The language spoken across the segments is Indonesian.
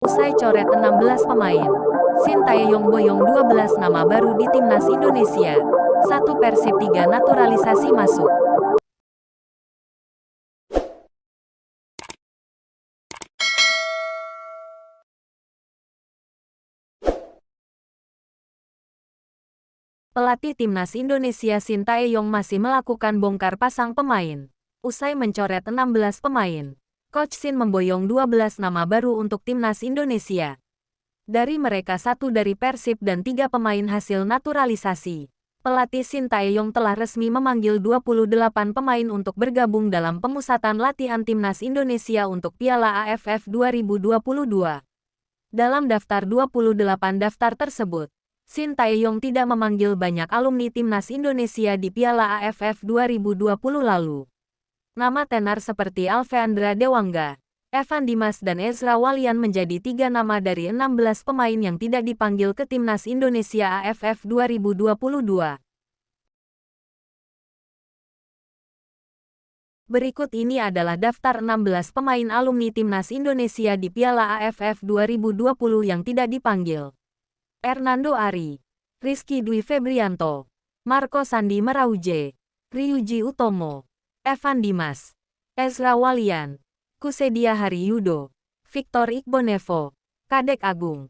Usai coret 16 pemain, Sintayong boyong 12 nama baru di timnas Indonesia. 1 Persib 3 naturalisasi masuk. Pelatih timnas Indonesia Sintayong masih melakukan bongkar pasang pemain. Usai mencoret 16 pemain, Coach Sin memboyong 12 nama baru untuk timnas Indonesia. Dari mereka 1 dari Persib dan 3 pemain hasil naturalisasi. Pelatih Sintayong telah resmi memanggil 28 pemain untuk bergabung dalam pemusatan latihan timnas Indonesia untuk Piala AFF 2022. Dalam daftar 28 daftar tersebut, Sintayong tidak memanggil banyak alumni timnas Indonesia di Piala AFF 2020 lalu. Nama tenar seperti Alfeandra Dewangga, Evan Dimas dan Ezra Walian menjadi 3 nama dari 16 pemain yang tidak dipanggil ke timnas Indonesia AFF 2022. Berikut ini adalah daftar 16 pemain alumni timnas Indonesia di Piala AFF 2020 yang tidak dipanggil. Hernando Ari, Rizky Dwi Febrianto, Marco Sandi Merauje, Ryuji Utomo, Evan Dimas, Ezra Walian, Kusedia Hariyudo, Victor Igbonevo, Kadek Agung.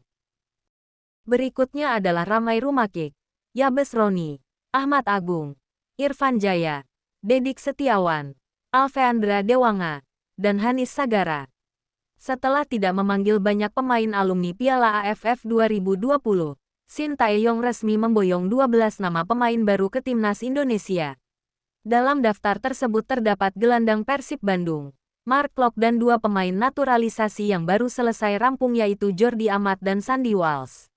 Berikutnya adalah Ramai Rumakik, Yabes Roni, Ahmad Agung, Irfan Jaya, Dedik Setiawan, Alfeandra Dewanga, dan Hanis Sagara. Setelah tidak memanggil banyak pemain alumni Piala AFF 2020, Sintayong resmi memboyong 12 nama pemain baru ke timnas Indonesia. Dalam daftar tersebut terdapat gelandang Persib Bandung, Mark Klok dan 2 pemain naturalisasi yang baru selesai rampung yaitu Jordi Amat dan Sandy Walsh.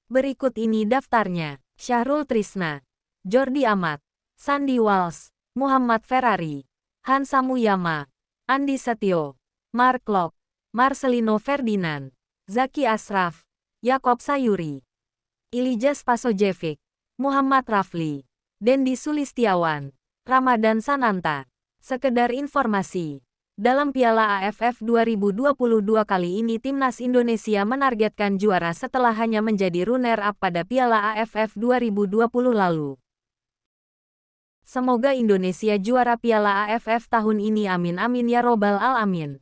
Berikut ini daftarnya: Syahrul Trisna, Jordi Amat, Sandy Walsh, Muhammad Ferrari, Hansa Muyama, Andi Setio, Mark Klok, Marcelino Ferdinand, Zaki Ashraf, Yakob Sayuri, Ilijas Pasojevic, Muhammad Rafli, Dendi Sulistiawan, Ramadan Sananta. Sekedar informasi, dalam Piala AFF 2022 kali ini timnas Indonesia menargetkan juara setelah hanya menjadi runner-up pada Piala AFF 2020 lalu. Semoga Indonesia juara Piala AFF tahun ini, amin amin ya robbal alamin.